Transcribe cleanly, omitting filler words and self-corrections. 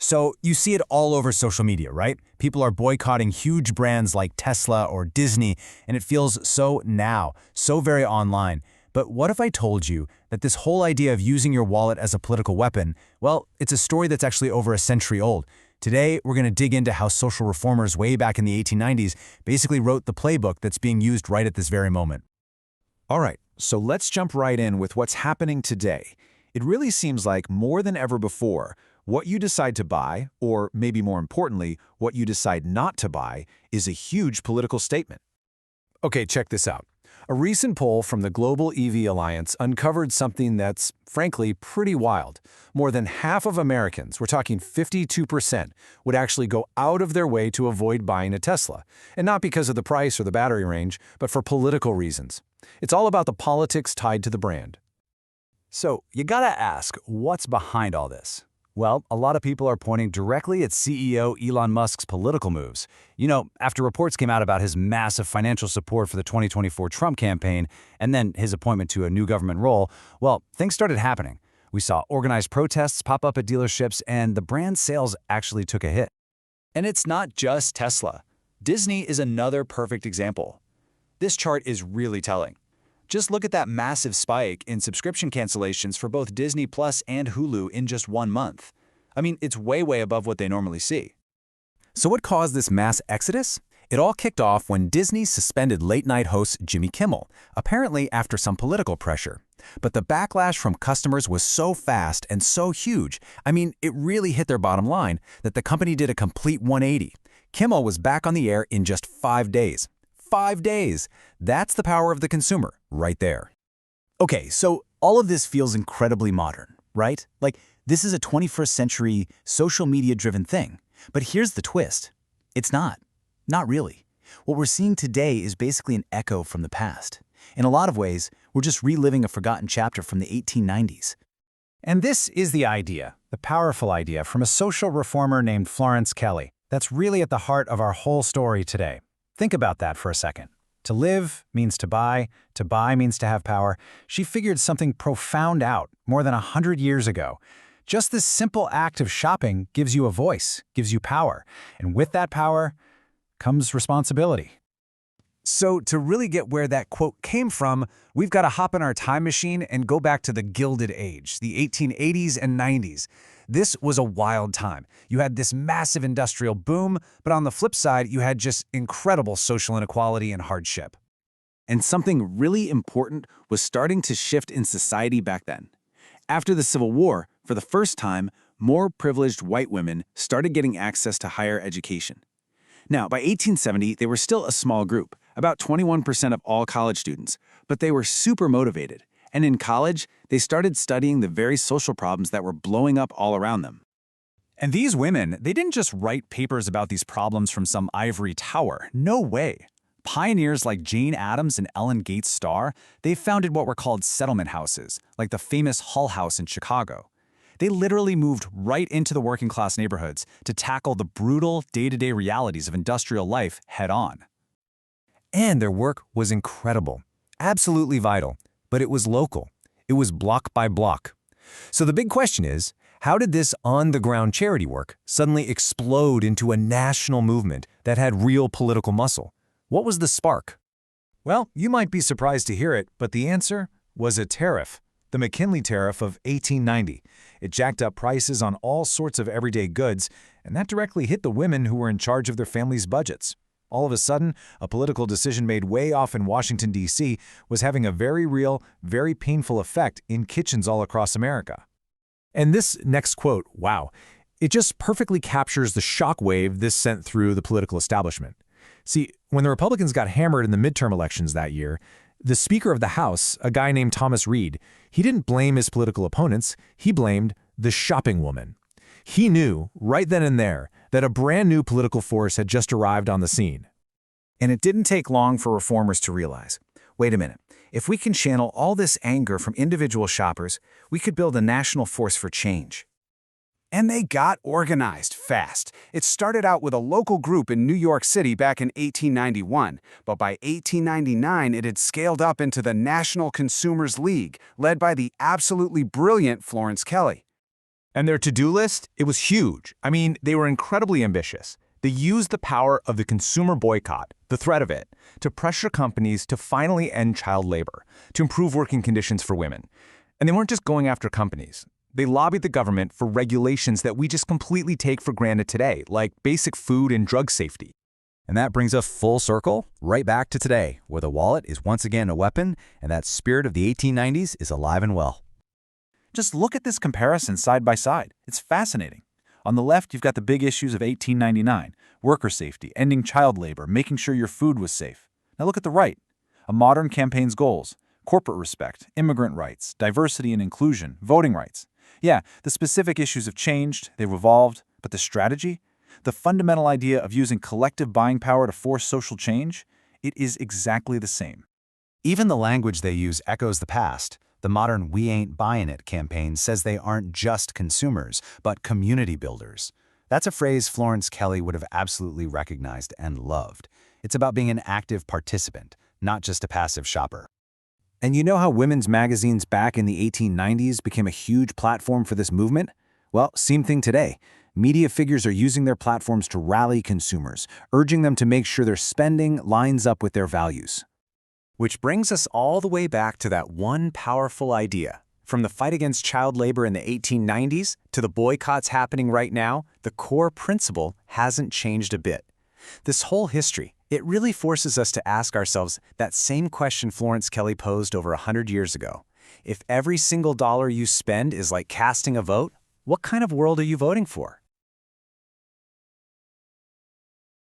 So you see it all over social media, right? People are boycotting huge brands like Tesla or Disney, and it feels so now, so very online. But what if I told you that this whole idea of using your wallet as a political weapon, well, it's a story that's actually over a century old. Today, we're going to dig into how social reformers way back in the 1890s basically wrote the playbook that's being used right at this very moment. All right, so let's jump right in with what's happening today. It really seems like more than ever before, what you decide to buy, or maybe more importantly, what you decide not to buy, is a huge political statement. Okay, check this out. A recent poll from the Global EV Alliance uncovered something that's, frankly, pretty wild. More than half of Americans, we're talking 52%, would actually go out of their way to avoid buying a Tesla. And not because of the price or the battery range, but for political reasons. It's all about the politics tied to the brand. So you gotta ask, what's behind all this? Well, a lot of people are pointing directly at CEO Elon Musk's political moves. You know, after reports came out about his massive financial support for the 2024 Trump campaign and then his appointment to a new government role, well, things started happening. We saw organized protests pop up at dealerships and the brand sales actually took a hit. And it's not just Tesla. Disney is another perfect example. This chart is really telling. Just look at that massive spike in subscription cancellations for both Disney Plus and Hulu in just 1 month. I mean, it's way above what they normally see. So what caused this mass exodus? It all kicked off when Disney suspended late-night host Jimmy Kimmel, apparently after some political pressure. But the backlash from customers was so fast and so huge, I mean, it really hit their bottom line, that the company did a complete 180. Kimmel was back on the air in just 5 days. 5 days! That's the power of the consumer, right there. Okay, so all of this feels incredibly modern, right? Like, this is a 21st century social media-driven thing. But here's the twist. It's not. Not really. What we're seeing today is basically an echo from the past. In a lot of ways, we're just reliving a forgotten chapter from the 1890s. And this is the idea, the powerful idea from a social reformer named Florence Kelley, that's really at the heart of our whole story today. Think about that for a second. To live means to buy means to have power. She figured something profound out more than 100 years ago. Just this simple act of shopping gives you a voice, gives you power. And with that power comes responsibility. So to really get where that quote came from, we've got to hop in our time machine and go back to the Gilded Age, the 1880s and 90s. This was a wild time. You had this massive industrial boom, but on the flip side, you had just incredible social inequality and hardship. And something really important was starting to shift in society back then. After the Civil War, for the first time, more privileged white women started getting access to higher education. Now, by 1870, they were still a small group, about 21% of all college students, but they were super motivated. And in college, they started studying the very social problems that were blowing up all around them. And these women, they didn't just write papers about these problems from some ivory tower. No way. Pioneers like Jane Addams and Ellen Gates Starr, they founded what were called settlement houses, like the famous Hull House in Chicago. They literally moved right into the working-class neighborhoods to tackle the brutal day-to-day realities of industrial life head-on. And their work was incredible, absolutely vital, but it was local. It was block by block. So the big question is, how did this on-the-ground charity work suddenly explode into a national movement that had real political muscle? What was the spark? Well, you might be surprised to hear it, but the answer was a tariff. The McKinley Tariff of 1890. It jacked up prices on all sorts of everyday goods, and that directly hit the women who were in charge of their families' budgets. All of a sudden, a political decision made way off in Washington, D.C. was having a very real, very painful effect in kitchens all across America. And this next quote, wow, it just perfectly captures the shockwave this sent through the political establishment. See, when the Republicans got hammered in the midterm elections that year, the Speaker of the House, a guy named Thomas Reed, he didn't blame his political opponents, he blamed the shopping woman. He knew, right then and there, that a brand new political force had just arrived on the scene. And it didn't take long for reformers to realize, wait a minute, if we can channel all this anger from individual shoppers, we could build a national force for change. And they got organized fast. It started out with a local group in New York City back in 1891, but by 1899 it had scaled up into the National Consumers League, led by the absolutely brilliant Florence Kelley. And their to-do list, it was huge. I mean, they were incredibly ambitious. They used the power of the consumer boycott, the threat of it, to pressure companies to finally end child labor, to improve working conditions for women. And they weren't just going after companies. They lobbied the government for regulations that we just completely take for granted today, like basic food and drug safety. And that brings us full circle, right back to today, where the wallet is once again a weapon, and that spirit of the 1890s is alive and well. Just look at this comparison side by side. It's fascinating. On the left, you've got the big issues of 1899, worker safety, ending child labor, making sure your food was safe. Now look at the right. A modern campaign's goals: corporate respect, immigrant rights, diversity and inclusion, voting rights. Yeah, the specific issues have changed, they've evolved, but the strategy? The fundamental idea of using collective buying power to force social change? It is exactly the same. Even the language they use echoes the past. The modern "we ain't buying it" campaign says they aren't just consumers, but community builders. That's a phrase Florence Kelly would have absolutely recognized and loved. It's about being an active participant, not just a passive shopper. And you know how women's magazines back in the 1890s became a huge platform for this movement? Well, same thing today. Media figures are using their platforms to rally consumers, urging them to make sure their spending lines up with their values. Which brings us all the way back to that one powerful idea. From the fight against child labor in the 1890s to the boycotts happening right now, the core principle hasn't changed a bit. This whole history, it really forces us to ask ourselves that same question Florence Kelly posed over 100 years ago. If every single dollar you spend is like casting a vote, what kind of world are you voting for?